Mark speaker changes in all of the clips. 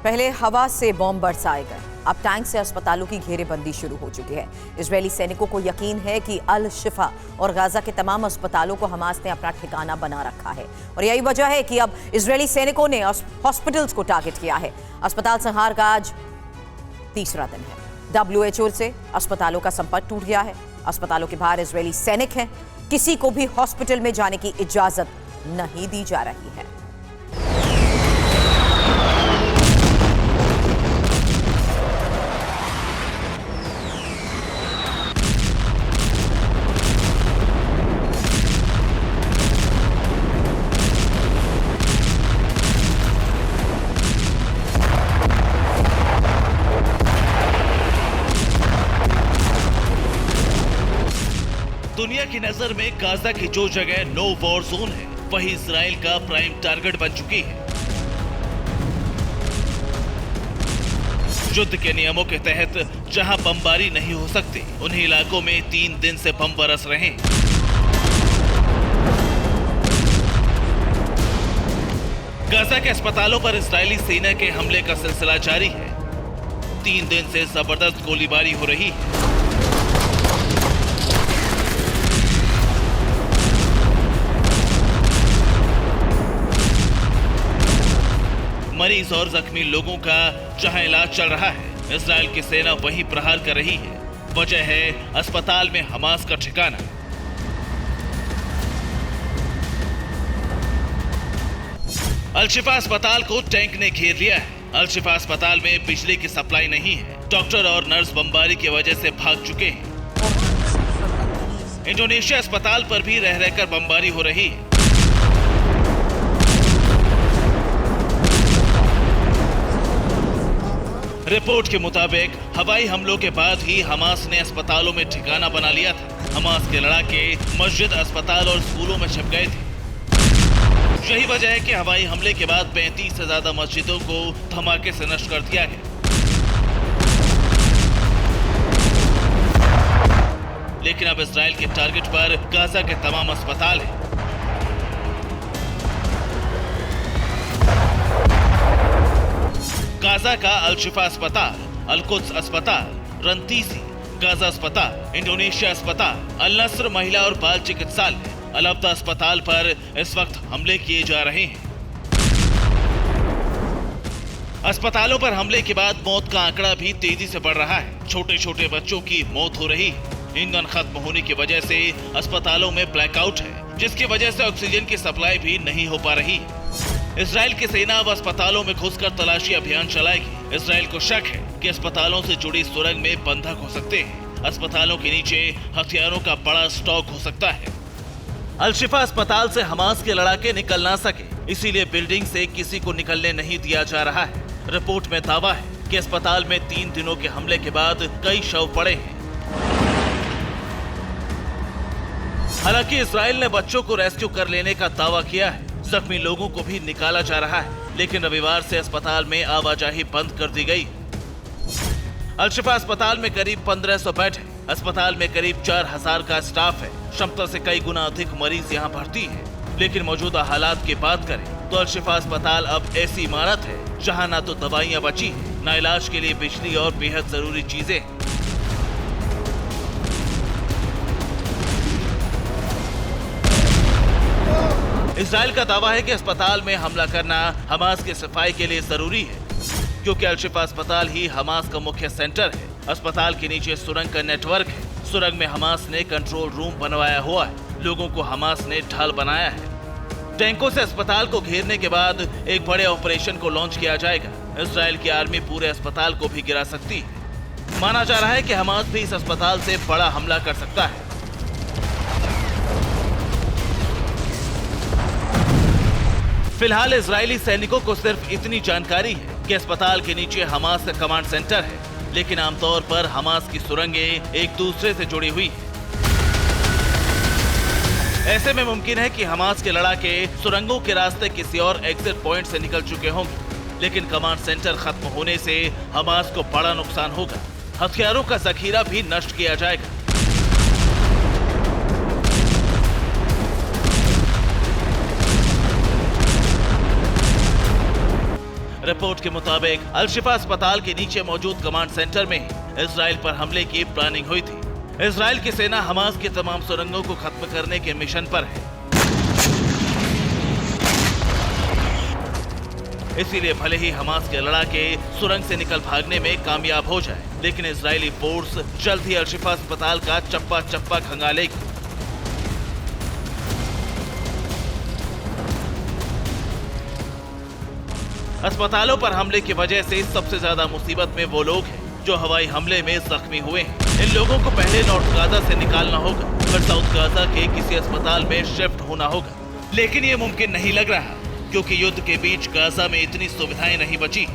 Speaker 1: पहले हवा से बॉम्ब बरसाए गए, अब टैंक से अस्पतालों की घेरेबंदी शुरू हो चुकी है। इजरायली सैनिकों को यकीन है कि अल शिफा और गाजा के तमाम अस्पतालों को हमास ने अपना ठिकाना बना रखा है और यही वजह है कि अब इजरायली सैनिकों ने हॉस्पिटल्स को टारगेट किया है। अस्पताल संहार का आज तीसरा दिन है। WHO से अस्पतालों का संपर्क टूट गया है। अस्पतालों के बाहर इजरायली सैनिक हैं। किसी को भी हॉस्पिटल में जाने की इजाजत नहीं दी जा रही है।
Speaker 2: दुनिया की नजर में गाजा की जो जगह नो वॉर जोन है, वही इजराइल का प्राइम टारगेट बन चुकी है। युद्ध के नियमों के तहत जहां बमबारी नहीं हो सकती, उन्हीं इलाकों में 3 दिन से बम बरस रहे हैं। गाजा के अस्पतालों पर इजरायली सेना के हमले का सिलसिला जारी है। 3 दिन से जबरदस्त गोलीबारी हो रही है। मरीज और जख्मी लोगों का जहां इलाज चल रहा है, इजराइल की सेना वहीं प्रहार कर रही है। वजह है अस्पताल में हमास का ठिकाना। अल शिफा अस्पताल को टैंक ने घेर लिया है। अल शिफा अस्पताल में बिजली की सप्लाई नहीं है। डॉक्टर और नर्स बमबारी की वजह से भाग चुके हैं। इंडोनेशिया अस्पताल पर भी रह रहकर बमबारी हो रही है। रिपोर्ट के मुताबिक हवाई हमलों के बाद ही हमास ने अस्पतालों में ठिकाना बना लिया था। हमास के लड़ाके मस्जिद, अस्पताल और स्कूलों में छिप गए थे। यही वजह है कि हवाई हमले के बाद 35 से ज्यादा मस्जिदों को धमाके से नष्ट कर दिया गया। लेकिन अब इजराइल के टारगेट पर गाजा के तमाम अस्पताल हैं। गाजा का अल शिफा अस्पताल, अल कुद्स अस्पताल, रंतीसी, गाजा अस्पताल, इंडोनेशिया अस्पताल, अल नस्र महिला और बाल चिकित्सालय, अल अब्दा अस्पताल पर इस वक्त हमले किए जा रहे हैं। अस्पतालों पर हमले के बाद मौत का आंकड़ा भी तेजी से बढ़ रहा है। छोटे छोटे बच्चों की मौत हो रही है। ईंधन खत्म होने की वजह से अस्पतालों में ब्लैकआउट है, जिसकी वजह से ऑक्सीजन की सप्लाई भी नहीं हो पा रही। इजराइल की सेना अब अस्पतालों में घुसकर तलाशी अभियान चलाएगी। इजराइल को शक है कि अस्पतालों से जुड़ी सुरंग में बंधक हो सकते हैं। अस्पतालों के नीचे हथियारों का बड़ा स्टॉक हो सकता है। अल शिफा अस्पताल से हमास के लड़ाके निकल ना सके, इसीलिए बिल्डिंग से किसी को निकलने नहीं दिया जा रहा है। रिपोर्ट में दावा है कि अस्पताल में 3 दिनों के हमले के बाद कई शव पड़े हैं। हालांकि इजराइल ने बच्चों को रेस्क्यू कर लेने का दावा किया है। जख्मी लोगों को भी निकाला जा रहा है, लेकिन रविवार से अस्पताल में आवाजाही बंद कर दी गई। अल शिफा अस्पताल में करीब 1500 बेड है। अस्पताल में करीब 4000 का स्टाफ है। क्षमता से कई गुना अधिक मरीज यहाँ भर्ती है। लेकिन मौजूदा हालात की बात करें तो अल शिफा अस्पताल अब ऐसी इमारत है जहाँ ना तो दवाइयाँ बची है, न इलाज के लिए बिजली और बेहद जरूरी चीजें। इजराइल का दावा है कि अस्पताल में हमला करना हमास की सफाई के लिए जरूरी है, क्योंकि अल शिफा अस्पताल ही हमास का मुख्य सेंटर है। अस्पताल के नीचे सुरंग का नेटवर्क है। सुरंग में हमास ने कंट्रोल रूम बनवाया हुआ है। लोगों को हमास ने ढाल बनाया है। टैंकों से अस्पताल को घेरने के बाद एक बड़े ऑपरेशन को लॉन्च किया जाएगा। इजराइल की आर्मी पूरे अस्पताल को भी गिरा सकती है। माना जा रहा है कि हमास भी इस अस्पताल से बड़ा हमला कर सकता है। फिलहाल इजरायली सैनिकों को सिर्फ इतनी जानकारी है कि अस्पताल के नीचे हमास का कमांड सेंटर है, लेकिन आमतौर पर हमास की सुरंगें एक दूसरे से जुड़ी हुई हैं। ऐसे में मुमकिन है कि हमास के लड़ाके सुरंगों के रास्ते किसी और एग्जिट पॉइंट से निकल चुके होंगे, लेकिन कमांड सेंटर खत्म होने से हमास को बड़ा नुकसान होगा। हथियारों का जखीरा भी नष्ट किया जाएगा। रिपोर्ट के मुताबिक अल शिफा अस्पताल के नीचे मौजूद कमांड सेंटर में इजराइल पर हमले की प्लानिंग हुई थी। इजराइल की सेना हमास की तमाम सुरंगों को खत्म करने के मिशन पर है। इसीलिए भले ही हमास के लड़ाके सुरंग से निकल भागने में कामयाब हो जाए, लेकिन इजरायली फोर्स जल्द ही अल शिफा अस्पताल का चप्पा चप्पा खंगालेगी। अस्पतालों पर हमले की वजह से सबसे ज्यादा मुसीबत में वो लोग हैं जो हवाई हमले में जख्मी हुए हैं। इन लोगों को पहले नॉर्थ गाजा से निकालना होगा, फिर साउथ गाजा के किसी अस्पताल में शिफ्ट होना होगा, लेकिन ये मुमकिन नहीं लग रहा क्योंकि युद्ध के बीच गाजा में इतनी सुविधाएं नहीं बची।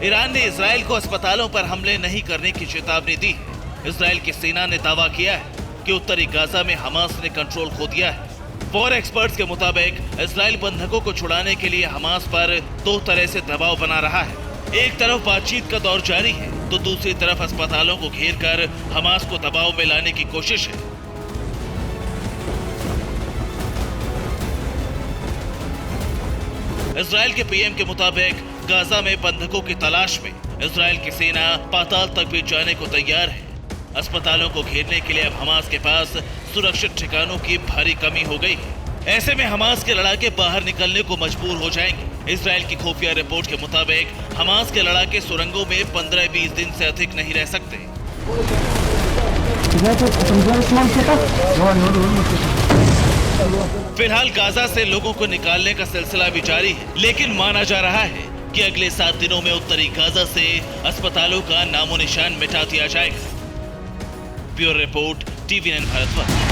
Speaker 2: ईरान ने इजराइल को अस्पतालों पर हमले नहीं करने की चेतावनी दी है। इजराइल की सेना ने दावा किया है कि उत्तरी गाजा में हमास ने कंट्रोल खो दिया है। वॉर एक्सपर्ट्स के मुताबिक इजराइल बंधकों को छुड़ाने के लिए हमास पर दो तरह से दबाव बना रहा है। एक तरफ बातचीत का दौर जारी है तो दूसरी तरफ अस्पतालों को घेरकर हमास को दबाव में लाने की कोशिश है। इजराइल के पीएम के मुताबिक गाजा में बंधकों की तलाश में इजराइल की सेना पाताल तक भी जाने को तैयार है। अस्पतालों को घेरने के लिए अब हमास के पास सुरक्षित ठिकानों की भारी कमी हो गई है। ऐसे में हमास के लड़ाके बाहर निकलने को मजबूर हो जाएंगे। इजराइल की खुफिया रिपोर्ट के मुताबिक हमास के लड़ाके सुरंगों में 15-20 दिन से अधिक नहीं रह सकते। फिलहाल गाजा से लोगों को निकालने का सिलसिला भी जारी है, लेकिन माना जा रहा है कि अगले 7 दिनों में उत्तरी गाजा से अस्पतालों का नामो निशान मिटा दिया जाएगा। Bureau report, TV9 Bharatvarsh.